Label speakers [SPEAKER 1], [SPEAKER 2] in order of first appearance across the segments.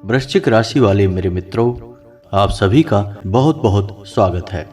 [SPEAKER 1] वृश्चिक राशि वाले मेरे मित्रों, आप सभी का बहुत बहुत स्वागत है।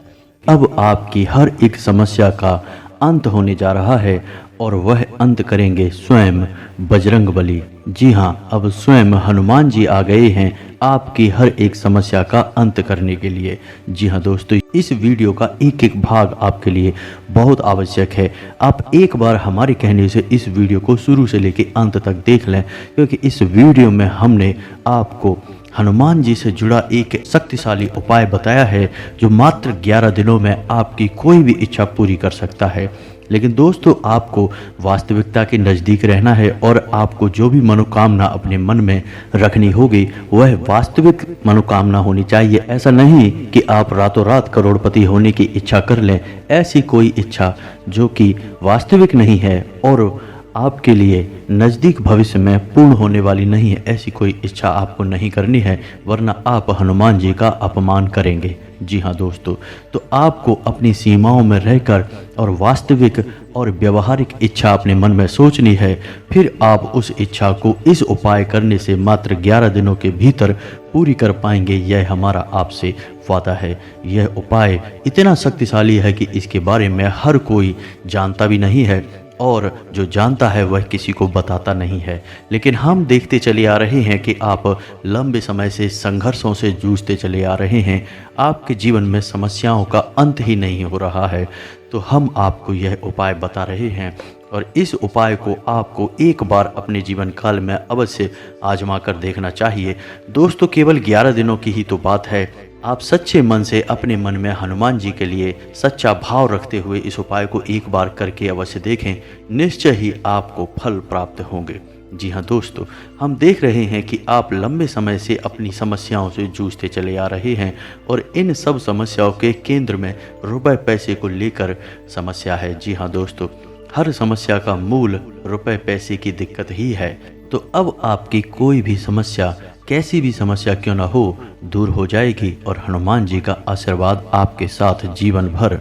[SPEAKER 1] अब आपकी हर एक समस्या का अंत होने जा रहा है और वह अंत करेंगे स्वयं बजरंगबली। जी हाँ, अब स्वयं हनुमान जी आ गए हैं आपकी हर एक समस्या का अंत करने के लिए। जी हाँ दोस्तों, इस वीडियो का एक एक भाग आपके लिए बहुत आवश्यक है। आप एक बार हमारे कहने से इस वीडियो को शुरू से लेकर अंत तक देख लें, क्योंकि इस वीडियो में हमने आपको हनुमान जी से जुड़ा एक शक्तिशाली उपाय बताया है जो मात्र 11 दिनों में आपकी कोई भी इच्छा पूरी कर सकता है। लेकिन दोस्तों, आपको वास्तविकता के नज़दीक रहना है और आपको जो भी मनोकामना अपने मन में रखनी होगी वह वास्तविक मनोकामना होनी चाहिए। ऐसा नहीं कि आप रातों रात करोड़पति होने की इच्छा कर लें। ऐसी कोई इच्छा जो कि वास्तविक नहीं है और आपके लिए नज़दीक भविष्य में पूर्ण होने वाली नहीं है, ऐसी कोई इच्छा आपको नहीं करनी है, वरना आप हनुमान जी का अपमान करेंगे। जी हाँ दोस्तों, तो आपको अपनी सीमाओं में रहकर और वास्तविक और व्यवहारिक इच्छा अपने मन में सोचनी है। फिर आप उस इच्छा को इस उपाय करने से मात्र 11 दिनों के भीतर पूरी कर पाएंगे। यह हमारा आपसे वादा है। यह उपाय इतना शक्तिशाली है कि इसके बारे में हर कोई जानता भी नहीं है और जो जानता है वह किसी को बताता नहीं है। लेकिन हम देखते चले आ रहे हैं कि आप लंबे समय से संघर्षों से जूझते चले आ रहे हैं। आपके जीवन में समस्याओं का अंत ही नहीं हो रहा है। तो हम आपको यह उपाय बता रहे हैं और इस उपाय को आपको एक बार अपने जीवन काल में अवश्य आजमा कर देखना चाहिए। दोस्तों, केवल 11 दिनों की ही तो बात है। आप सच्चे मन से अपने मन में हनुमान जी के लिए सच्चा भाव रखते हुए इस उपाय को एक बार करके अवश्य देखें। निश्चय ही आपको फल प्राप्त होंगे। जी हाँ दोस्तों, हम देख रहे हैं कि आप लंबे समय से अपनी समस्याओं से जूझते चले आ रहे हैं और इन सब समस्याओं के केंद्र में रुपए पैसे को लेकर समस्या है। जी हाँ दोस्तों, हर समस्या का मूल रुपए पैसे की दिक्कत ही है। तो अब आपकी कोई भी समस्या, कैसी भी समस्या क्यों ना हो, दूर हो जाएगी और हनुमान जी का आशीर्वाद आपके साथ जीवन भर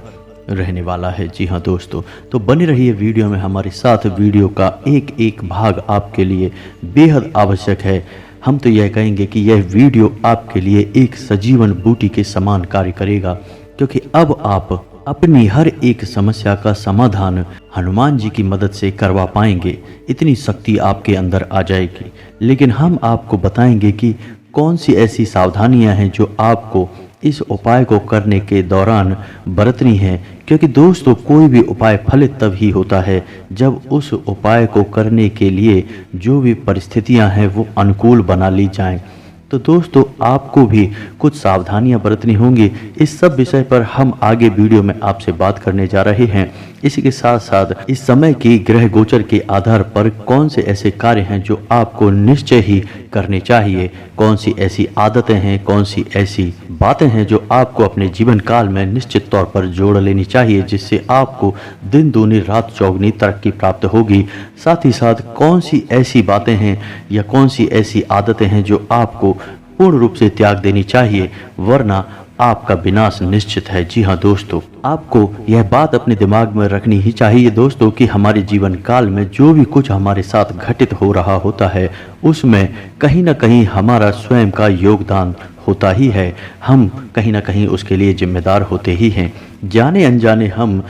[SPEAKER 1] रहने वाला है। जी हाँ दोस्तों, तो बने रहिए वीडियो में हमारे साथ। वीडियो का एक एक भाग आपके लिए बेहद आवश्यक है। हम तो यह कहेंगे कि यह वीडियो आपके लिए एक सजीवन बूटी के समान कार्य करेगा, क्योंकि अब आप अपनी हर एक समस्या का समाधान हनुमान जी की मदद से करवा पाएंगे। इतनी शक्ति आपके अंदर आ जाएगी। लेकिन हम आपको बताएंगे कि कौन सी ऐसी सावधानियां हैं जो आपको इस उपाय को करने के दौरान बरतनी है। क्योंकि दोस्तों, कोई भी उपाय फलित तब ही होता है जब उस उपाय को करने के लिए जो भी परिस्थितियां हैं वो अनुकूल बना ली जाएं। तो दोस्तों, आपको भी कुछ सावधानियां बरतनी होंगी। इस सब विषय पर हम आगे वीडियो में आपसे बात करने जा रहे हैं। इसी के साथ साथ इस समय की ग्रह गोचर के आधार पर कौन से ऐसे कार्य हैं जो आपको निश्चय ही करने चाहिए, कौन सी ऐसी आदतें हैं, कौन सी ऐसी बातें हैं जो आपको अपने जीवन काल में निश्चित तौर पर जोड़ लेनी चाहिए, जिससे आपको दिन दूनी रात चौगुनी तरक्की प्राप्त होगी। साथ ही साथ कौन सी ऐसी बातें हैं या कौन सी ऐसी आदतें हैं जो आपको पूर्ण रूप से त्याग देनी चाहिए, वरना आपका विनाश निश्चित है। जी हाँ दोस्तों, आपको यह बात अपने दिमाग में रखनी ही चाहिए दोस्तों कि हमारे जीवन काल में जो भी कुछ हमारे साथ घटित हो रहा होता है उसमें कहीं ना कहीं हमारा स्वयं का योगदान होता ही है। हम कहीं ना कहीं उसके लिए जिम्मेदार होते ही हैं। जाने अनजाने हम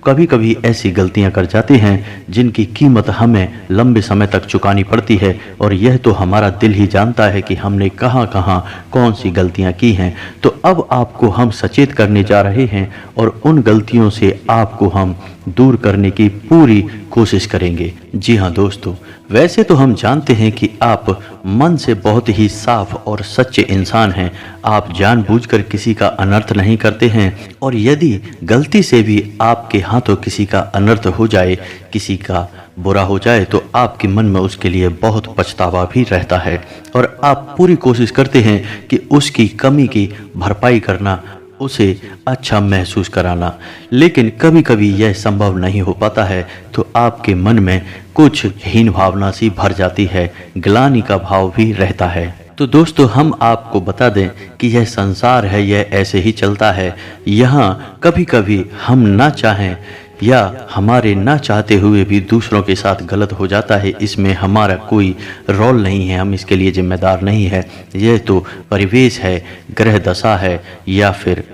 [SPEAKER 1] कभी कभी ऐसी गलतियां कर जाते हैं जिनकी कीमत हमें लंबे समय तक चुकानी पड़ती है, और यह तो हमारा दिल ही जानता है कि हमने कहां कहां कौन सी गलतियां की हैं। तो अब आपको हम सचेत करने जा रहे हैं और उन गलतियों से आपको हम दूर करने की पूरी कोशिश करेंगे। जी हाँ दोस्तों, वैसे तो हम जानते हैं कि आप मन से बहुत ही साफ और सच्चे इंसान हैं। आप जानबूझकर किसी का अनर्थ नहीं करते हैं, और यदि गलती से भी आपके हाथों किसी का अनर्थ हो जाए, किसी का बुरा हो जाए, तो आपके मन में उसके लिए बहुत पछतावा भी रहता है और आप पूरी कोशिश करते हैं कि उसकी कमी की भरपाई करना, उसे अच्छा महसूस कराना। लेकिन कभी कभी यह संभव नहीं हो पाता है, तो आपके मन में कुछ हीन भावना सी भर जाती है, ग्लानि का भाव भी रहता है। तो दोस्तों, हम आपको बता दें कि यह संसार है, यह ऐसे ही चलता है। यहाँ कभी कभी हम ना चाहें या हमारे ना चाहते हुए भी दूसरों के साथ गलत हो जाता है, इसमें हमारा कोई रोल नहीं है, हम इसके लिए जिम्मेदार नहीं है। यह तो परिवेश है, ग्रह दशा है या फिर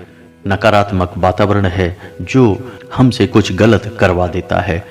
[SPEAKER 1] नकारात्मक वातावरण है जो हमसे कुछ गलत करवा देता है।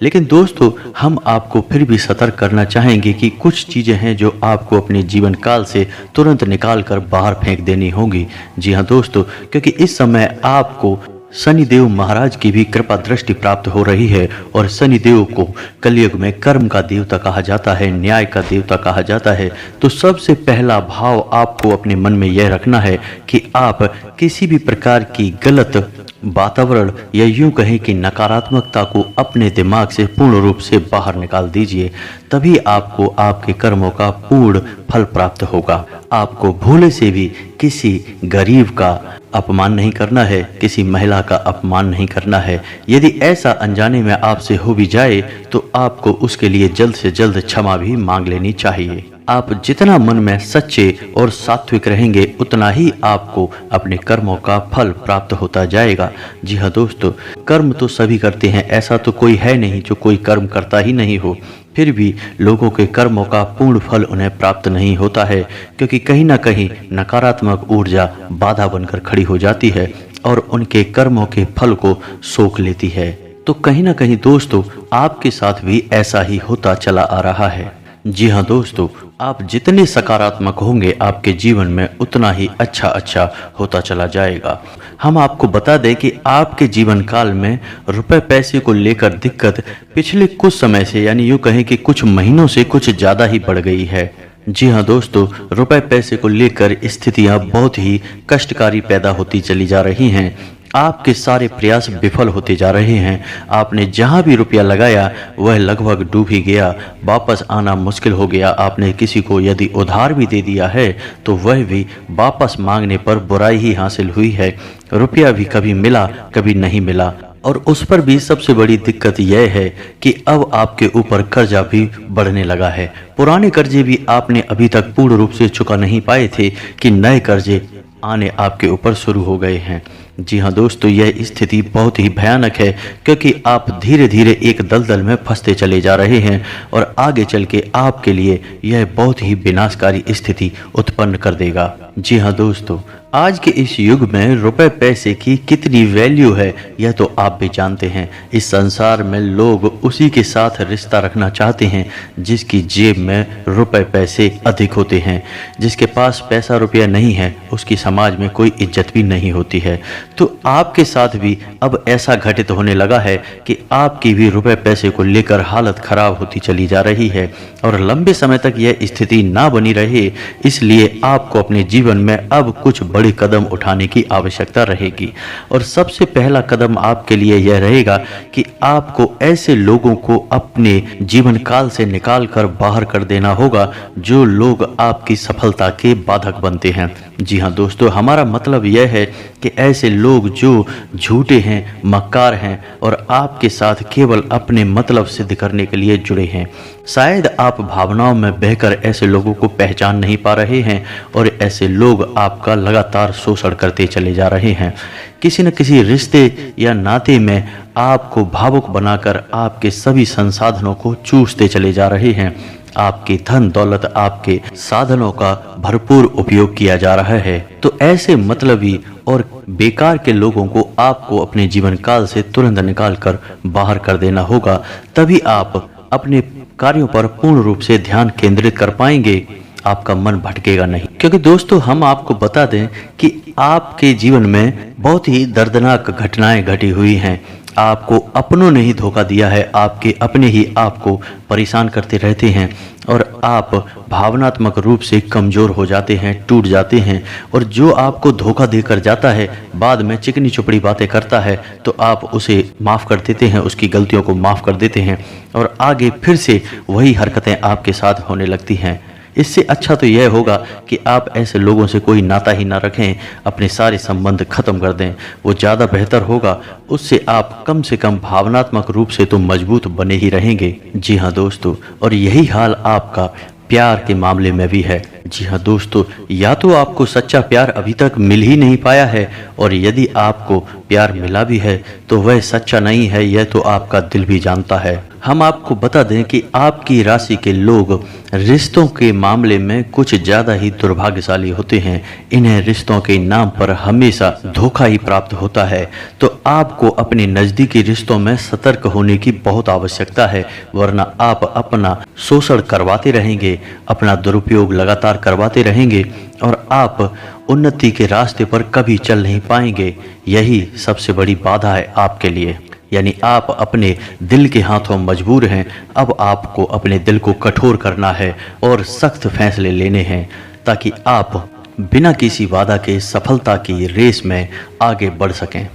[SPEAKER 1] लेकिन दोस्तों, हम आपको फिर भी सतर्क करना चाहेंगे कि कुछ चीज़ें हैं जो आपको अपने जीवन काल से तुरंत निकाल कर बाहर फेंक देनी होंगी। जी हाँ दोस्तों, क्योंकि इस समय आपको शनिदेव महाराज की भी कृपा दृष्टि प्राप्त हो रही है और शनिदेव को कलयुग में कर्म का देवता कहा जाता है, न्याय का देवता कहा जाता है। तो सबसे पहला भाव आपको अपने मन में यह रखना है कि आप किसी भी प्रकार की गलत वातावरण या यूं कहें कि नकारात्मकता को अपने दिमाग से पूर्ण रूप से बाहर निकाल दीजिए, तभी आपको आपके कर्मों का पूर्ण फल प्राप्त होगा। आपको भूले से भी किसी गरीब का अपमान नहीं करना है, किसी महिला का अपमान नहीं करना है। यदि ऐसा अनजाने में आपसे हो भी जाए तो आपको उसके लिए जल्द से जल्द क्षमा भी मांग लेनी चाहिए। आप जितना मन में सच्चे और सात्विक रहेंगे, उतना ही आपको अपने कर्मों का फल प्राप्त होता जाएगा। जी हाँ दोस्तों, कर्म तो सभी करते हैं, ऐसा तो कोई है नहीं जो कोई कर्म करता ही नहीं हो। फिर भी लोगों के कर्मों का पूर्ण फल उन्हें प्राप्त नहीं होता है, क्योंकि कहीं ना कहीं नकारात्मक ऊर्जा बाधा बनकर खड़ी हो जाती है और उनके कर्मों के फल को सोख लेती है। तो कहीं ना कहीं दोस्तों, आपके साथ भी ऐसा ही होता चला आ रहा है। जी हाँ दोस्तों, आप जितने सकारात्मक होंगे आपके जीवन में उतना ही अच्छा होता चला जाएगा। हम आपको बता दें कि आपके जीवन काल में रुपए पैसे को लेकर दिक्कत पिछले कुछ समय से, यानी यूँ कहें कि कुछ महीनों से कुछ ज़्यादा ही बढ़ गई है। जी हाँ दोस्तों, रुपए पैसे को लेकर स्थितियाँ बहुत ही कष्टकारी पैदा होती चली जा रही हैं। आपके सारे प्रयास विफल होते जा रहे हैं। आपने जहां भी रुपया लगाया वह लगभग डूब ही गया, वापस आना मुश्किल हो गया। आपने किसी को यदि उधार भी दे दिया है तो वह भी वापस मांगने पर बुराई ही हासिल हुई है। रुपया भी कभी मिला कभी नहीं मिला, और उस पर भी सबसे बड़ी दिक्कत यह है कि अब आपके ऊपर कर्जा भी बढ़ने लगा है। पुराने कर्जे भी आपने अभी तक पूर्ण रूप से चुका नहीं पाए थे कि नए कर्जे आने आपके ऊपर शुरू हो गए हैं। जी हाँ दोस्तों, यह स्थिति बहुत ही भयानक है, क्योंकि आप धीरे धीरे एक दलदल में फंसते चले जा रहे हैं और आगे चल के आपके लिए यह बहुत ही विनाशकारी स्थिति उत्पन्न कर देगा। जी हाँ दोस्तों, आज के इस युग में रुपए पैसे की कितनी वैल्यू है यह तो आप भी जानते हैं। इस संसार में लोग उसी के साथ रिश्ता रखना चाहते हैं जिसकी जेब में रुपए पैसे अधिक होते हैं। जिसके पास पैसा रुपया नहीं है उसकी समाज में कोई इज्जत भी नहीं होती है। तो आपके साथ भी अब ऐसा घटित होने लगा है कि आपकी भी रुपए पैसे को लेकर हालत खराब होती चली जा रही है और लंबे समय तक यह स्थिति ना बनी रहे, इसलिए आपको अपने जीवन में अब कुछ बड़े कदम उठाने की आवश्यकता रहेगी। और सबसे पहला कदम आपके लिए यह रहेगा कि आपको ऐसे लोगों को अपने जीवन काल से निकाल कर बाहर कर देना होगा जो लोग आपकी सफलता के बाधक बनते हैं। जी हाँ दोस्तों, हमारा मतलब यह है कि ऐसे लोग जो झूठे हैं, मक्कार हैं और आपके साथ केवल अपने मतलब सिद्ध करने के लिए जुड़े हैं। शायद आप भावनाओं में बहकर ऐसे लोगों को पहचान नहीं पा रहे हैं और ऐसे लोग आपका लगातार शोषण करते चले जा रहे हैं। किसी न किसी रिश्ते या नाते में आपको भावुक बनाकर आपके सभी संसाधनों को चूसते चले जा रहे हैं। आपकी धन दौलत, आपके साधनों का भरपूर उपयोग किया जा रहा है। तो ऐसे मतलबी और बेकार के लोगों को आपको अपने जीवन काल से तुरंत निकाल कर बाहर कर देना होगा, तभी आप अपने कार्यों पर पूर्ण रूप से ध्यान केंद्रित कर पाएंगे। आपका मन भटकेगा नहीं। क्योंकि दोस्तों, हम आपको बता दें कि आपके जीवन में बहुत ही दर्दनाक घटनाएं घटी हुई हैं। आपको अपनों ने ही धोखा दिया है, आपके अपने ही आपको परेशान करते रहते हैं और आप भावनात्मक रूप से कमज़ोर हो जाते हैं, टूट जाते हैं। और जो आपको धोखा देकर जाता है, बाद में चिकनी चुपड़ी बातें करता है, तो आप उसे माफ़ कर देते हैं, उसकी गलतियों को माफ़ कर देते हैं और आगे फिर से वही हरकतें आपके साथ होने लगती हैं। इससे अच्छा तो यह होगा कि आप ऐसे लोगों से कोई नाता ही ना रखें, अपने सारे संबंध खत्म कर दें, वो ज़्यादा बेहतर होगा। उससे आप कम से कम भावनात्मक रूप से तो मजबूत बने ही रहेंगे। जी हाँ दोस्तों, और यही हाल आपका प्यार के मामले में भी है। जी हाँ दोस्तों, या तो आपको सच्चा प्यार अभी तक मिल ही नहीं पाया है, और यदि आपको प्यार मिला भी है तो वह सच्चा नहीं है, यह तो आपका दिल भी जानता है। हम आपको बता दें कि आपकी राशि के लोग रिश्तों के मामले में कुछ ज़्यादा ही दुर्भाग्यशाली होते हैं। इन्हें रिश्तों के नाम पर हमेशा धोखा ही प्राप्त होता है। तो आपको अपने नज़दीकी रिश्तों में सतर्क होने की बहुत आवश्यकता है, वरना आप अपना शोषण करवाते रहेंगे, अपना दुरुपयोग लगातार करवाते रहेंगे और आप उन्नति के रास्ते पर कभी चल नहीं पाएंगे। यही सबसे बड़ी बाधा है आपके लिए। यानी आप अपने दिल के हाथों मजबूर हैं। अब आपको अपने दिल को कठोर करना है और सख्त फैसले लेने हैं, ताकि आप बिना किसी वादा के सफलता की रेस में आगे बढ़ सकें।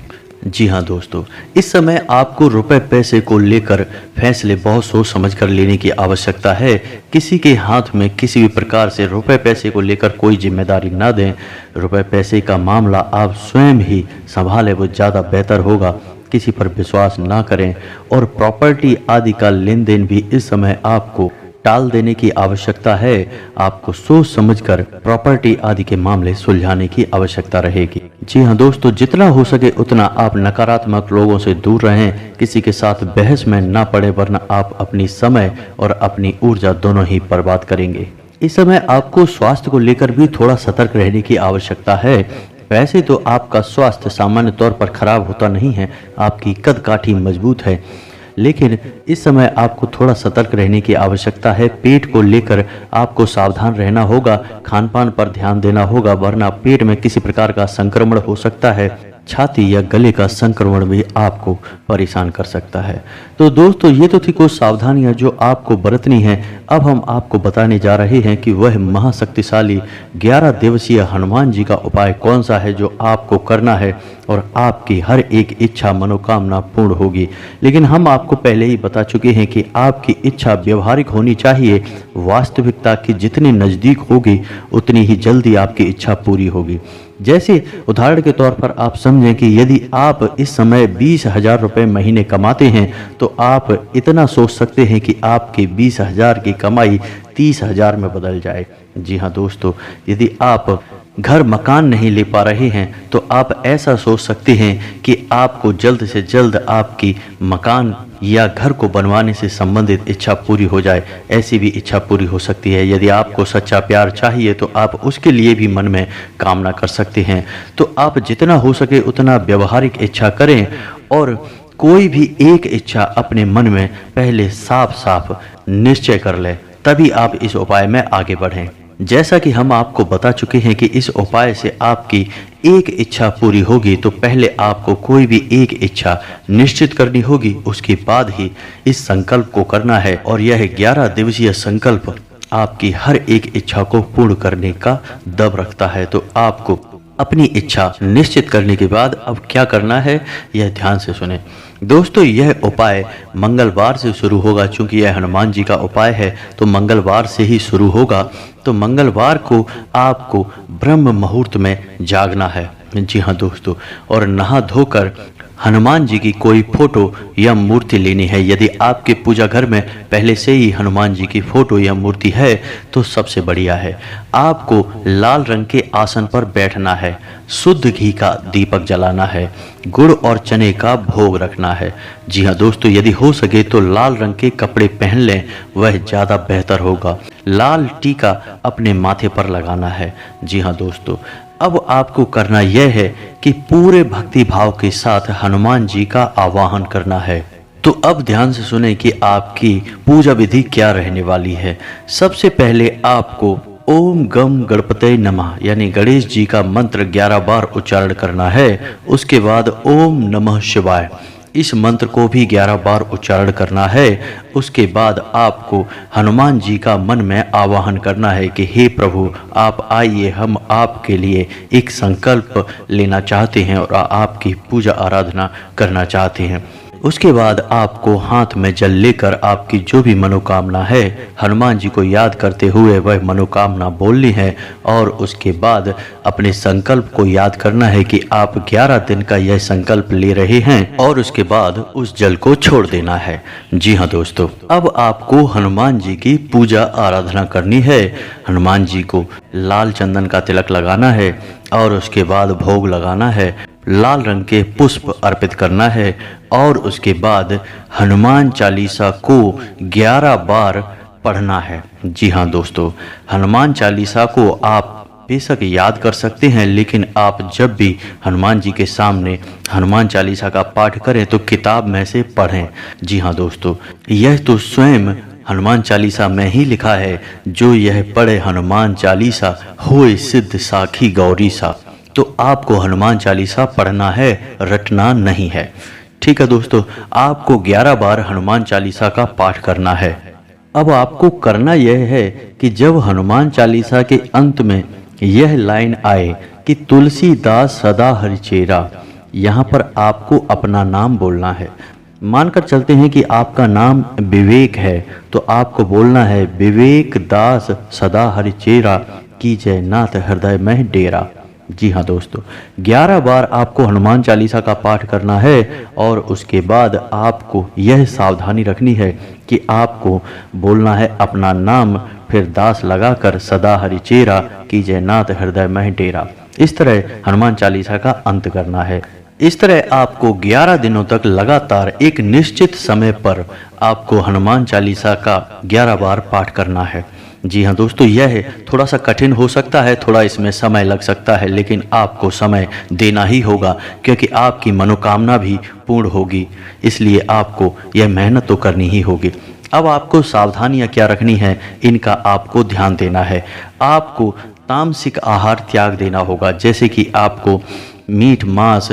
[SPEAKER 1] जी हाँ दोस्तों, इस समय आपको रुपए पैसे को लेकर फैसले बहुत सोच समझ कर लेने की आवश्यकता है। किसी के हाथ में किसी भी प्रकार से रुपए पैसे को लेकर कोई जिम्मेदारी ना दें। रुपए पैसे का मामला आप स्वयं ही संभालें, वो ज़्यादा बेहतर होगा। किसी पर विश्वास ना करें, और प्रॉपर्टी आदि का लेन देन भी इस समय आपको टाल देने की आवश्यकता है। आपको सोच समझकर प्रॉपर्टी आदि के मामले सुलझाने की आवश्यकता रहेगी। जी हाँ दोस्तों, जितना हो सके उतना आप नकारात्मक लोगों से दूर रहें, किसी के साथ बहस में ना पड़े, वरना आप अपनी समय और अपनी ऊर्जा दोनों ही बर्बाद करेंगे। इस समय आपको स्वास्थ्य को लेकर भी थोड़ा सतर्क रहने की आवश्यकता है। वैसे तो आपका स्वास्थ्य सामान्य तौर पर खराब होता नहीं है, आपकी कद काठी मजबूत है, लेकिन इस समय आपको थोड़ा सतर्क रहने की आवश्यकता है। पेट को लेकर आपको सावधान रहना होगा, खान पान पर ध्यान देना होगा, वरना पेट में किसी प्रकार का संक्रमण हो सकता है। छाती या गले का संक्रमण भी आपको परेशान कर सकता है। तो दोस्तों, ये तो थी कुछ सावधानियां जो आपको बरतनी है। अब हम आपको बताने जा रहे हैं कि वह महाशक्तिशाली 11 दिवसीय हनुमान जी का उपाय कौन सा है जो आपको करना है, और आपकी हर एक इच्छा मनोकामना पूर्ण होगी। लेकिन हम आपको पहले ही बता चुके हैं कि आपकी इच्छा व्यवहारिक होनी चाहिए। वास्तविकता की जितनी नज़दीक होगी उतनी ही जल्दी आपकी इच्छा पूरी होगी। जैसे उदाहरण के तौर पर आप समझें कि यदि आप इस समय 20,000 रुपये महीने कमाते हैं, तो आप इतना सोच सकते हैं कि आपके 20,000 की कमाई 30,000 में बदल जाए। जी हाँ दोस्तों, यदि आप घर मकान नहीं ले पा रहे हैं, तो आप ऐसा सोच सकते हैं कि आपको जल्द से जल्द आपकी मकान या घर को बनवाने से संबंधित इच्छा पूरी हो जाए। ऐसी भी इच्छा पूरी हो सकती है। यदि आपको सच्चा प्यार चाहिए तो आप उसके लिए भी मन में कामना कर सकते हैं। तो आप जितना हो सके उतना व्यवहारिक इच्छा करें, और कोई भी एक इच्छा अपने मन में पहले साफ साफ निश्चय कर लें, तभी आप इस उपाय में आगे बढ़ें। जैसा कि हम आपको बता चुके हैं कि इस उपाय से आपकी एक इच्छा पूरी होगी, तो पहले आपको कोई भी एक इच्छा निश्चित करनी होगी, उसके बाद ही इस संकल्प को करना है। और यह 11 दिवसीय संकल्प आपकी हर एक इच्छा को पूर्ण करने का दम रखता है। तो आपको अपनी इच्छा निश्चित करने के बाद अब क्या करना है, यह ध्यान से सुने। दोस्तों, यह उपाय मंगलवार से शुरू होगा। चूंकि यह हनुमान जी का उपाय है तो मंगलवार से ही शुरू होगा। तो मंगलवार को आपको ब्रह्म मुहूर्त में जागना है। जी हाँ दोस्तों, और नहा धोकर हनुमान जी की कोई फोटो या मूर्ति लेनी है। यदि आपके पूजा घर में पहले से ही हनुमान जी की फोटो या मूर्ति है तो सबसे बढ़िया है। आपको लाल रंग के आसन पर बैठना है, शुद्ध घी का दीपक जलाना है, गुड़ और चने का भोग रखना है। जी हाँ दोस्तों, यदि हो सके तो लाल रंग के कपड़े पहन लें, वह ज़्यादा बेहतर होगा। लाल टीका अपने माथे पर लगाना है। जी हाँ दोस्तों, अब आपको करना यह है कि पूरे भक्ति भाव के साथ हनुमान जी का आवाहन करना है। तो अब ध्यान से सुने कि आपकी पूजा विधि क्या रहने वाली है। सबसे पहले आपको ओम गम गणपते नमः यानी गणेश जी का मंत्र 11 बार उच्चारण करना है। उसके बाद ओम नमः शिवाय इस मंत्र को भी 11 बार उच्चारण करना है। उसके बाद आपको हनुमान जी का मन में आवाहन करना है कि हे प्रभु, आप आइए, हम आपके लिए एक संकल्प लेना चाहते हैं और आपकी पूजा आराधना करना चाहते हैं। उसके बाद आपको हाथ में जल लेकर आपकी जो भी मनोकामना है हनुमान जी को याद करते हुए वह मनोकामना बोलनी है, और उसके बाद अपने संकल्प को याद करना है कि आप 11 दिन का यह संकल्प ले रहे हैं, और उसके बाद उस जल को छोड़ देना है। जी हाँ दोस्तों, अब आपको हनुमान जी की पूजा आराधना करनी है। हनुमान जी को लाल चंदन का तिलक लगाना है और उसके बाद भोग लगाना है, लाल रंग के पुष्प अर्पित करना है, और उसके बाद हनुमान चालीसा को 11 बार पढ़ना है। जी हाँ दोस्तों, हनुमान चालीसा को आप बेशक याद कर सकते हैं, लेकिन आप जब भी हनुमान जी के सामने हनुमान चालीसा का पाठ करें तो किताब में से पढ़ें। जी हाँ दोस्तों, यह तो स्वयं हनुमान चालीसा में ही लिखा है, जो यह पढ़े हनुमान चालीसा होए सिद्ध साखी गौरी सा। तो आपको हनुमान चालीसा पढ़ना है, रटना नहीं है। ठीक है दोस्तों, आपको 11 बार हनुमान चालीसा का पाठ करना है। अब आपको करना यह है कि जब हनुमान चालीसा के अंत में यह लाइन आए कि तुलसीदास सदा हरिचेरा, यहाँ पर आपको अपना नाम बोलना है। मानकर चलते हैं कि आपका नाम विवेक है, तो आपको बोलना है विवेक दास सदा हरिचेरा, कीजय नाथ हृदय में डेरा। जी हाँ दोस्तों, 11 बार आपको हनुमान चालीसा का पाठ करना है, और उसके बाद आपको यह सावधानी रखनी है कि आपको बोलना है अपना नाम, फिर दास लगाकर सदा हरिचेरा, कीजय नाथ हृदय में डेरा। इस तरह हनुमान चालीसा का अंत करना है। इस तरह आपको 11 दिनों तक लगातार एक निश्चित समय पर आपको हनुमान चालीसा का 11 बार पाठ करना है। जी हाँ दोस्तों, यह थोड़ा सा कठिन हो सकता है, थोड़ा इसमें समय लग सकता है, लेकिन आपको समय देना ही होगा, क्योंकि आपकी मनोकामना भी पूर्ण होगी, इसलिए आपको यह मेहनत तो करनी ही होगी। अब आपको सावधानियां क्या रखनी है, इनका आपको ध्यान देना है। आपको तामसिक आहार त्याग देना होगा, जैसे कि आपको मीठ मांस,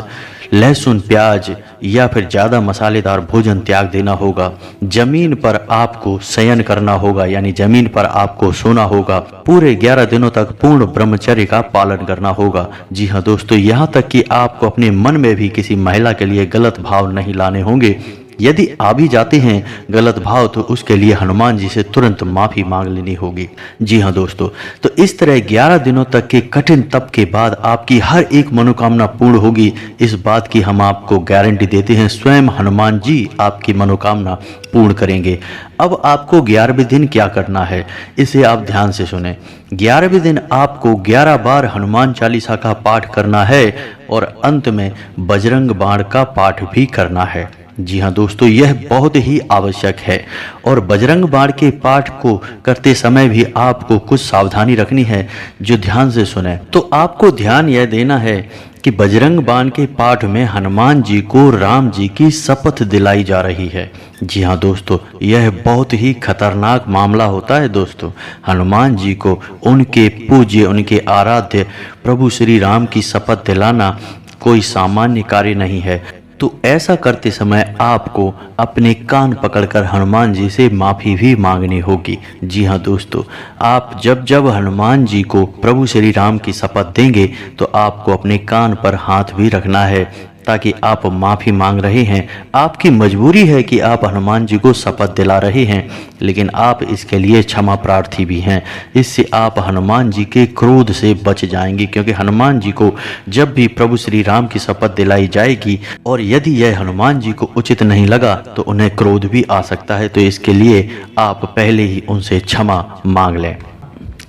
[SPEAKER 1] लहसुन प्याज या फिर ज़्यादा मसालेदार भोजन त्याग देना होगा। जमीन पर आपको शयन करना होगा, यानी जमीन पर आपको सोना होगा। पूरे 11 दिनों तक पूर्ण ब्रह्मचर्य का पालन करना होगा। जी हाँ दोस्तों, यहाँ तक कि आपको अपने मन में भी किसी महिला के लिए गलत भाव नहीं लाने होंगे। यदि आ भी जाते हैं गलत भाव, तो उसके लिए हनुमान जी से तुरंत माफ़ी मांग लेनी होगी। जी हाँ दोस्तों, तो इस तरह 11 दिनों तक के कठिन तप के बाद आपकी हर एक मनोकामना पूर्ण होगी। इस बात की हम आपको गारंटी देते हैं, स्वयं हनुमान जी आपकी मनोकामना पूर्ण करेंगे। अब आपको 11वें दिन क्या करना है, इसे आप ध्यान से सुने। 11वें दिन आपको 11 बार हनुमान चालीसा का पाठ करना है, और अंत में बजरंग बाण का पाठ भी करना है। जी हाँ दोस्तों, यह बहुत ही आवश्यक है, और बजरंग बाण के पाठ को करते समय भी आपको कुछ सावधानी रखनी है, जो ध्यान से सुने। तो आपको ध्यान यह देना है कि बजरंग बाण के पाठ में हनुमान जी को राम जी की शपथ दिलाई जा रही है। जी हाँ दोस्तों, यह बहुत ही खतरनाक मामला होता है दोस्तों। हनुमान जी को उनके पूज्य, उनके आराध्य प्रभु श्री राम की शपथ दिलाना कोई सामान्य कार्य नहीं है। तो ऐसा करते समय आपको अपने कान पकड़कर हनुमान जी से माफ़ी भी मांगनी होगी। जी हाँ दोस्तों, आप जब जब हनुमान जी को प्रभु श्री राम की शपथ देंगे, तो आपको अपने कान पर हाथ भी रखना है, ताकि आप माफ़ी मांग रहे हैं। आपकी मजबूरी है कि आप हनुमान जी को शपथ दिला रहे हैं, लेकिन आप इसके लिए क्षमा प्रार्थी भी हैं। इससे आप हनुमान जी के क्रोध से बच जाएंगे, क्योंकि हनुमान जी को जब भी प्रभु श्री राम की शपथ दिलाई जाएगी, और यदि यह हनुमान जी को उचित नहीं लगा, तो उन्हें क्रोध भी आ सकता है। तो इसके लिए आप पहले ही उनसे क्षमा मांग लें।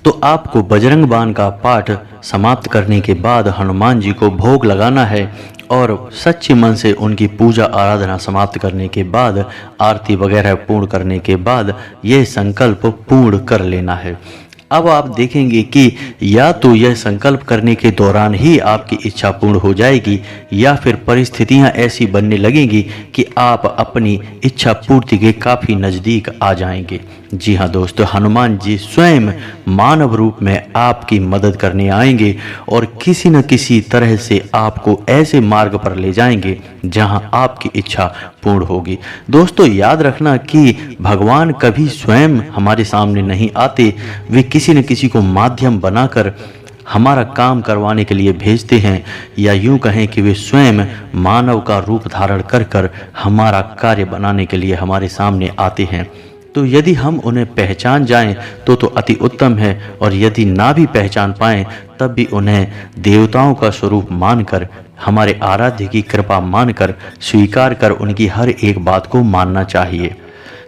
[SPEAKER 1] तो आपको बजरंग बाण का पाठ समाप्त करने के बाद हनुमान जी को भोग लगाना है, और सच्चे मन से उनकी पूजा आराधना समाप्त करने के बाद, आरती वगैरह पूर्ण करने के बाद, यह संकल्प पूर्ण कर लेना है। अब आप देखेंगे कि या तो यह संकल्प करने के दौरान ही आपकी इच्छा पूर्ण हो जाएगी, या फिर परिस्थितियां ऐसी बनने लगेंगी कि आप अपनी इच्छा पूर्ति के काफ़ी नज़दीक आ जाएंगे। जी हाँ दोस्तों, हनुमान जी स्वयं मानव रूप में आपकी मदद करने आएंगे, और किसी न किसी तरह से आपको ऐसे मार्ग पर ले जाएंगे जहां आपकी इच्छा पूर्ण होगी। दोस्तों, याद रखना कि भगवान कभी स्वयं हमारे सामने नहीं आते, वे किसी न किसी को माध्यम बनाकर हमारा काम करवाने के लिए भेजते हैं, या यूं कहें कि वे स्वयं मानव का रूप धारण कर कर हमारा कार्य बनाने के लिए हमारे सामने आते हैं। तो यदि हम उन्हें पहचान जाएं तो अति उत्तम है, और यदि ना भी पहचान पाएं तब भी उन्हें देवताओं का स्वरूप मानकर, हमारे आराध्य की कृपा मानकर स्वीकार कर उनकी हर एक बात को मानना चाहिए।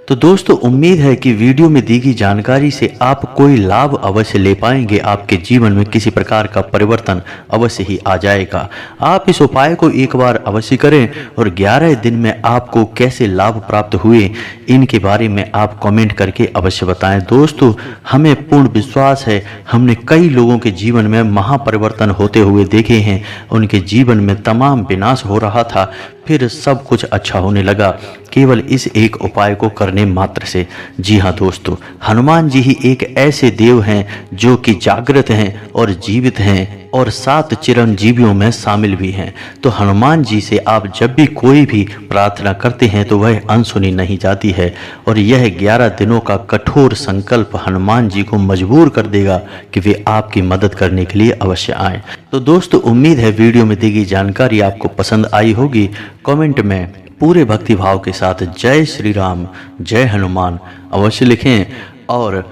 [SPEAKER 1] तो दोस्तों, उम्मीद है कि वीडियो में दी गई जानकारी से आप कोई लाभ अवश्य ले पाएंगे। आपके जीवन में किसी प्रकार का परिवर्तन अवश्य ही आ जाएगा। आप इस उपाय को एक बार अवश्य करें, और 11 दिन में आपको कैसे लाभ प्राप्त हुए इनके बारे में आप कमेंट करके अवश्य बताएं। दोस्तों, हमें पूर्ण विश्वास है, हमने कई लोगों के जीवन में महापरिवर्तन होते हुए देखे हैं। उनके जीवन में तमाम विनाश हो रहा था, फिर सब कुछ अच्छा होने लगा, केवल इस एक उपाय को करने मात्र से। जी हाँ दोस्तों, हनुमान जी ही एक ऐसे देव हैं जो कि जागृत हैं और जीवित हैं, और 7 चिरंजीवियों में शामिल भी हैं। तो हनुमान जी से आप जब भी कोई भी प्रार्थना करते हैं तो वह अनसुनी नहीं जाती है, और यह 11 दिनों का कठोर संकल्प हनुमान जी को मजबूर कर देगा कि वे आपकी मदद करने के लिए अवश्य आएं। तो दोस्तों, उम्मीद है वीडियो में दी गई जानकारी आपको पसंद आई होगी। कमेंट में पूरे भक्ति भाव के साथ जय श्री राम, जय हनुमान अवश्य लिखें, और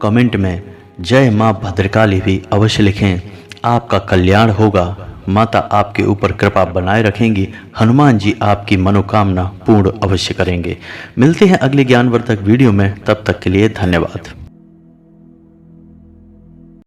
[SPEAKER 1] कमेंट में जय माँ भद्रकाली भी अवश्य लिखें। आपका कल्याण होगा, माता आपके ऊपर कृपा बनाए रखेंगी, हनुमान जी आपकी मनोकामना पूर्ण अवश्य करेंगे। मिलते हैं अगले ज्ञानवर्धक वीडियो में, तब तक के लिए धन्यवाद।